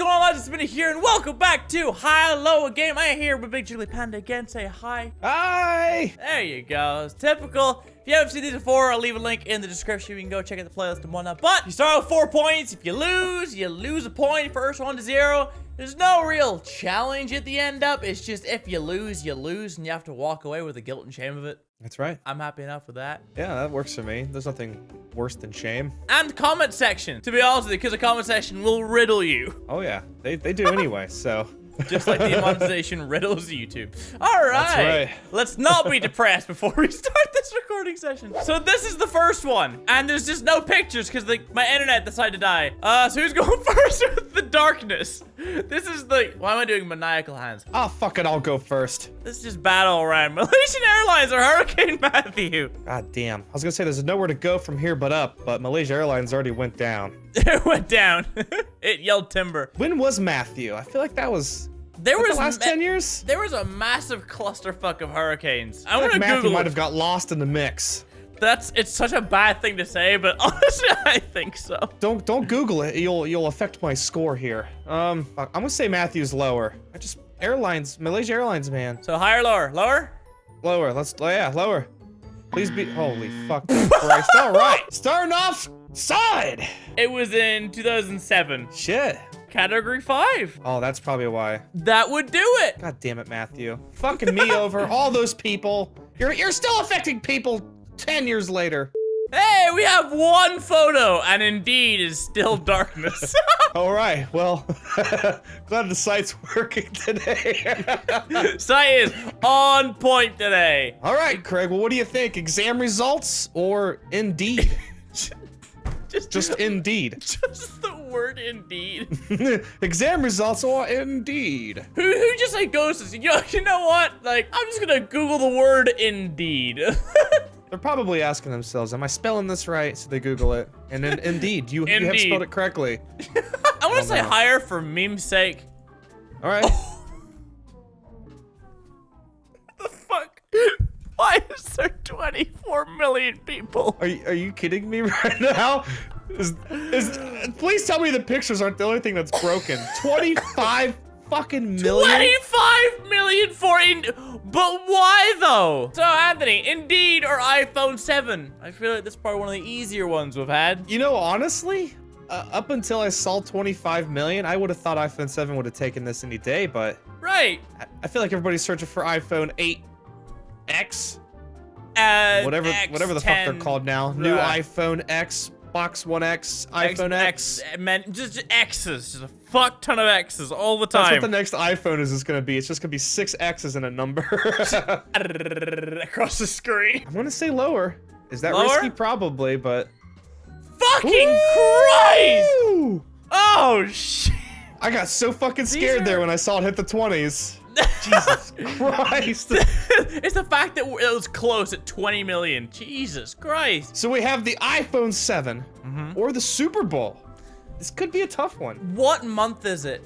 going on, lads? It's Minnie here, and welcome back to Hello Game. I am here with Big Jiggly Panda again. Say hi. Hi! There you go. It's typical. If you haven't seen these before, I'll leave a link in the description. You can go check out the playlist and whatnot. But you start with 4 points. If you lose a point. First 1 to 0. There's no real challenge at the end up. It's just if you lose, and you have to walk away with the guilt and shame of it. That's right. I'm happy enough with that. Yeah, that works for me. There's nothing worse than shame. And comment section. To be honest with you, because the comment section will riddle you. Oh yeah, they do anyway, so. Just like the monetization riddles YouTube. All right. That's right. Let's not be depressed before we start this recording session. So this is the first one, and there's just no pictures because my internet decided to die. So who's going first with the darkness? This is the, why am I doing maniacal hands? Oh, fuck it, I'll go first. This is just battle around. Malaysian Airlines or Hurricane Matthew? God damn. I was gonna say there's nowhere to go from here but up, but Malaysia Airlines already went down. It went down. It yelled timber. When was Matthew? I feel like that was... There was the last 10 years? There was a massive clusterfuck of hurricanes. I'm I gonna think Matthew Google might it. have got lost in the mix. It's such a bad thing to say, but honestly, I think so. Don't Google it. You'll affect my score here. I'm gonna say Matthew's lower. Malaysia Airlines, man. So higher, lower, lower. Lower. Lower. Please be. Holy fuck Christ! All right, starting off solid. It was in 2007. Shit. Category 5. Oh, that's probably why. That would do it. God damn it, Matthew. Fucking me over. All those people. You're still affecting people 10 years later. Hey, we have 1 photo, and indeed is still darkness. All right. Well, glad the site's working today. Site is on point today. All right, Craig. Well, what do you think? Exam results or Indeed? Just Indeed. Just the word Indeed. Exam results or Indeed. Who just like goes to, you know what? Like, I'm just gonna Google the word Indeed. They're probably asking themselves, am I spelling this right? So they Google it. And then Indeed, you have spelled it correctly. I want to say higher for meme's sake. All right. The fuck? Why is there 24 million people? Are you kidding me right now? Please tell me the pictures aren't the only thing that's broken. 25 fucking million? 25 million for but why though? So Anthony, Indeed or iPhone 7? I feel like this is probably one of the easier ones we've had. You know, honestly, up until I saw 25 million, I would have thought iPhone 7 would have taken this any day, but... Right. I feel like everybody's searching for iPhone 8X. Whatever the fuck they're called now. New iPhone X, Box 1X, iPhone X. Man, just X's. Just a fuck ton of X's all the time. That's what the next iPhone is gonna be. It's just gonna be 6 X's and a number. Across the screen. I'm gonna say lower. Is that Lower? risky? Probably, but... Fucking Christ! Oh, shit. I got so fucking scared there when I saw it hit the 20s. Jesus Christ. It's the fact that it was close at 20 million. Jesus Christ. So we have the iPhone 7 or the Super Bowl. This could be a tough one. What month is it?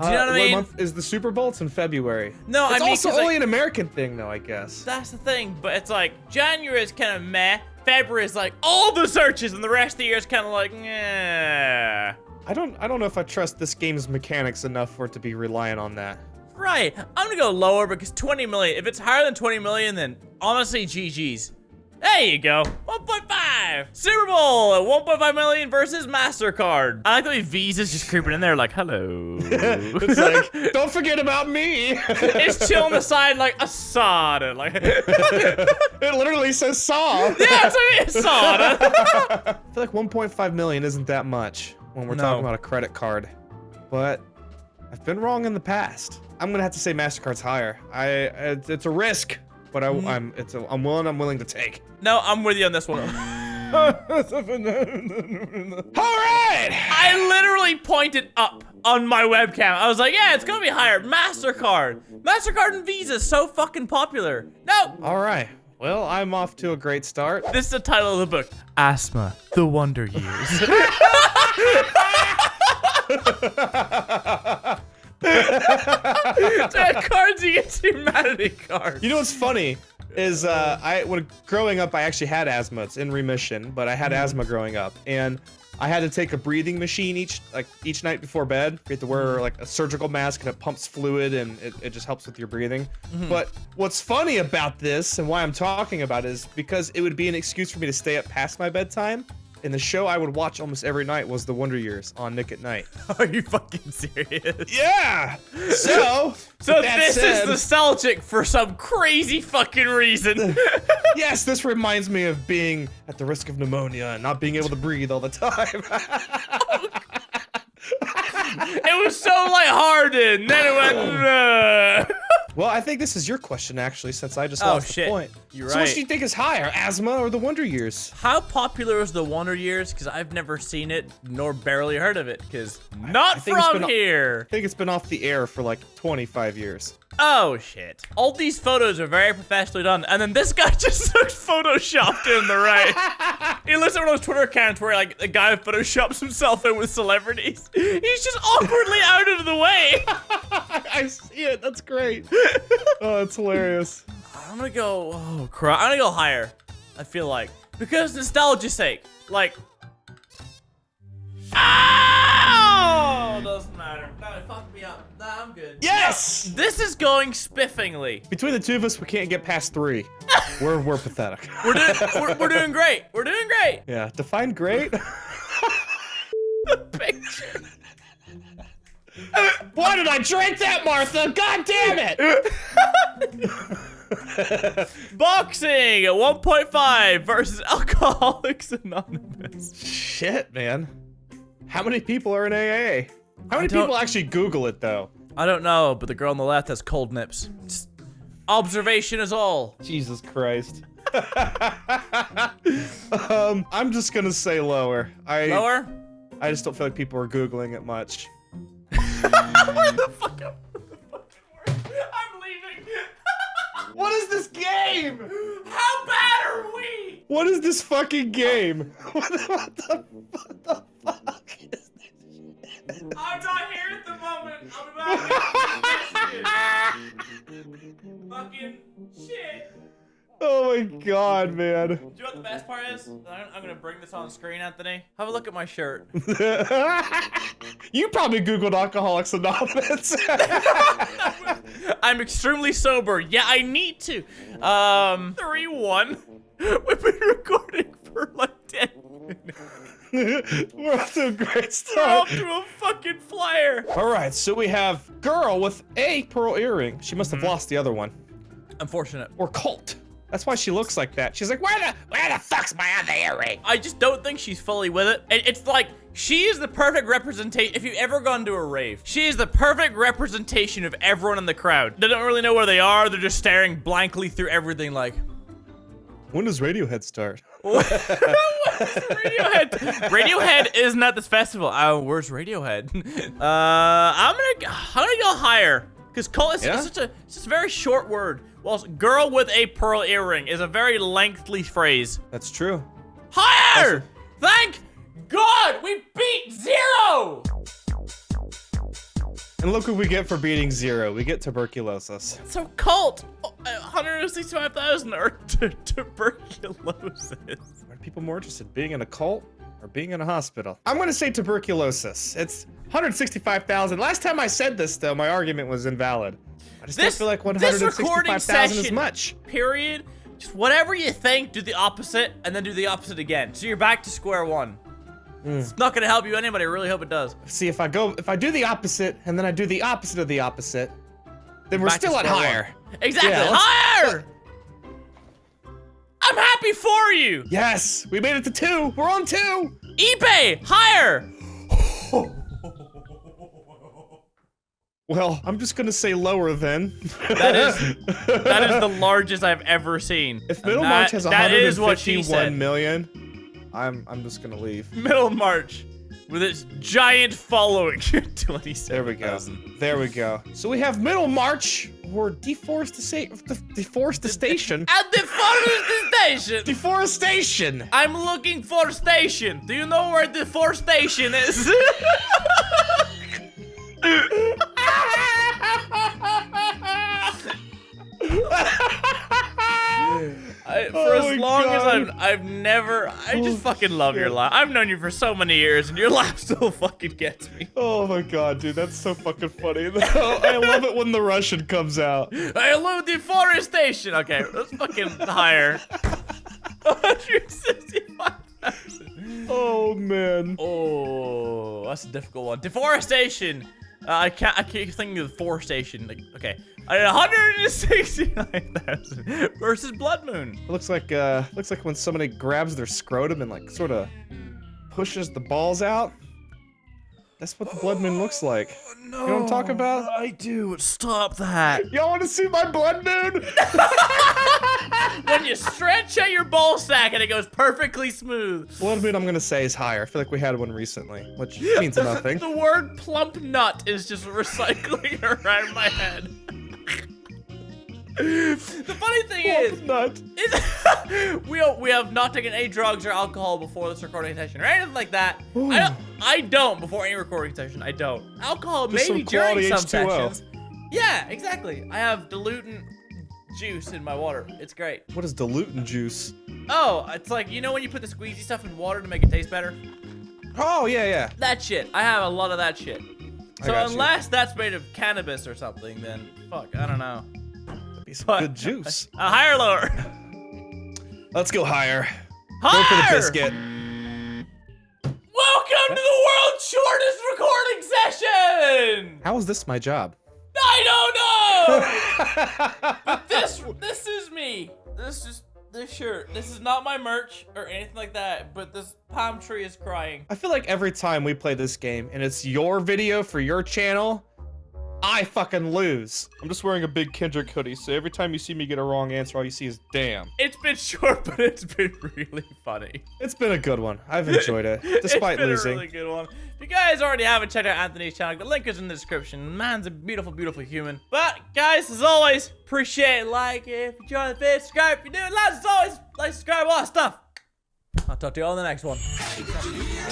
Do you know what I mean? What month is the Super Bowl? It's in February. No, it's I mean, also only an American thing, though, I guess. That's the thing, but it's like January is kind of meh. February is like all the searches, and the rest of the year is kind of like, yeah. I don't know if I trust this game's mechanics enough for it to be reliant on that. Right, I'm gonna go lower because 20 million. If it's higher than 20 million, then honestly, GG's. There you go, 1.5. Super Bowl at 1.5 million versus MasterCard. I like the way Visa's just creeping in there like, hello. It's like, don't forget about me. It's chill on the side like Assad. Like, it literally says Saw. Yeah, it's like Assad. I feel like 1.5 million isn't that much when we're talking about a credit card, but I've been wrong in the past. I'm gonna have to say MasterCard's higher. It's a risk, but I'm willing to take. No, I'm with you on this one. All right! I literally pointed up on my webcam. I was like, yeah, it's gonna be higher. MasterCard and Visa is so fucking popular. No. All right. Well, I'm off to a great start. This is the title of the book. Asthma, The Wonder Years. Cards, you get humanity cards. You know what's funny is when growing up I actually had asthma. It's in remission, but I had asthma growing up, and I had to take a breathing machine each night before bed. You have to wear like a surgical mask and it pumps fluid and it just helps with your breathing. But what's funny about this and why I'm talking about it is because it would be an excuse for me to stay up past my bedtime. And the show I would watch almost every night was The Wonder Years on Nick at Night. Are you fucking serious? Yeah! So this is nostalgic for some crazy fucking reason. Yes, this reminds me of being at the risk of pneumonia and not being able to breathe all the time. It was so lighthearted, then it went, Well, I think this is your question, actually, since I just lost the point. You're So right. what do you think is higher, asthma or the Wonder Years? How popular is the Wonder Years? Because I've never seen it, nor barely heard of it, because not from here. I think it's been off the air for like 25 years. Oh, shit. All these photos are very professionally done, and then this guy just looks photoshopped in the right. He looks at one of those Twitter accounts where, like, a guy photoshops himself in with celebrities. He's just awkwardly out of the way. I see it. That's great. Oh, it's hilarious. I'm gonna go, oh, crap. I'm gonna go higher, I feel like. Because nostalgia's sake. Like, oh, doesn't matter. No, it fucked me up. Nah, I'm good. Yes! This is going spiffingly. Between the two of us, we can't get past 3. We're pathetic. We're doing great. We're doing great. Yeah, define great. The picture. Why did I drink that, Martha? God damn it! Boxing at 1.5 versus Alcoholics Anonymous. Shit, man. How many people are in AA? How many people actually Google it, though? I don't know, but the girl on the left has cold nips. Just observation is all. Jesus Christ. I'm just gonna say lower. Lower? I just don't feel like people are Googling it much. Where the fuck am I? I'm leaving. What is this game? How bad are we? What is this fucking game? What the fuck is this shit? I'm not here at the moment. I'll be back. Fucking shit. Oh my god, man. Do you know what the best part is? I'm gonna bring this on screen, Anthony. Have a look at my shirt. You probably Googled Alcoholics Anonymous. I'm extremely sober. Yeah, I need to. 3-1. We've been recording for like 10 minutes. We're off to a great We're start. off to a fucking flyer. All right, so we have girl with a pearl earring. She must have lost the other one. Unfortunate. Or cult. That's why she looks like that. She's like, where the fuck's my other earring? I just don't think she's fully with it. It's like, she is the perfect representation. If you've ever gone to a rave, she is the perfect representation of everyone in the crowd. They don't really know where they are. They're just staring blankly through everything like, when does Radiohead start? what is Radiohead? Radiohead isn't at this festival. Oh, where's Radiohead? I'm gonna go higher. Because cult is such a very short word. Whilst girl with a pearl earring is a very lengthy phrase. That's true. Higher! Thank God! We beat 0! And look what we get for beating 0. We get tuberculosis. So cult, 165,000 are tuberculosis. Are people more interested in being in a cult or being in a hospital? I'm gonna say tuberculosis. It's 165,000. Last time I said this, though, my argument was invalid. I just don't feel like 165,000 is much. Period. Just whatever you think, do the opposite, and then do the opposite again. So you're back to square one. It's not gonna help you anybody. I really hope it does. See, if I do the opposite, and then I do the opposite of the opposite, then we're Back to still at square higher. one. Exactly, Yeah, higher! I'm happy for you! Yes, we made it to 2. We're on 2. eBay, higher! Well, I'm just gonna say lower then. That is the largest I've ever seen. If Middlemarch has that is what she 151 said. million, I'm just gonna leave. Middlemarch with its giant following. 27,000. There we go. There we go. So we have Middlemarch or deforestation. At the deforestation. Deforestation. I'm looking for station. Do you know where deforestation is? For as long as I just fucking love your laugh. I've known you for so many years, and your laugh still fucking gets me. Oh my god, dude, that's so fucking funny. I love it when the Russian comes out. I love deforestation. Okay, let's fucking higher. 165,000. Oh man. Oh, that's a difficult one. Deforestation. I keep thinking of the forestation. Like, okay, 169,000 versus Blood Moon. It looks like when somebody grabs their scrotum and like sort of pushes the balls out. That's what the Blood Moon looks like. No, you know what I'm talking about? I do. Stop that. Y'all want to see my Blood Moon? When you stretch out your ball sack and it goes perfectly smooth. Blood Moon, I'm gonna say, is higher. I feel like we had one recently, which means nothing. The word plump nut is just recycling around my head. The funny thing is we have not taken any drugs or alcohol before this recording session or anything like that. I don't before any recording session. I don't. Alcohol just maybe some during some H2O. sessions. Yeah, exactly. I have dilutant juice in my water. It's great. What is dilutant juice? Oh, it's like, you know when you put the squeezy stuff in water to make it taste better? Oh, yeah. That shit. I have a lot of that shit. So unless that's made of cannabis or something, then fuck, I don't know. That'd be some good juice. Higher or lower? Let's go higher. Higher! Go for the biscuit. Welcome to the world's shortest recording session! How is this my job? I don't know! But this is me. This shirt. This is not my merch or anything like that, but this palm tree is crying. I feel like every time we play this game and it's your video for your channel, I fucking lose. I'm just wearing a big Kendrick hoodie, so every time you see me get a wrong answer, all you see is damn. It's been short, but it's been really funny. It's been a good one. I've enjoyed it, despite losing. It's been a really good one. If you guys already haven't checked out Anthony's channel, the link is in the description. Man's a beautiful, beautiful human. But, guys, as always, appreciate it. Like if you enjoy the video, subscribe if you do. Lads, as always, like, subscribe, all that stuff. I'll talk to you all in the next one. Hey, did you hear?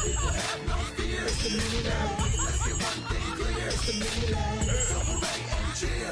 People have no fears. Let's get one thing clear. Celebrate and cheer.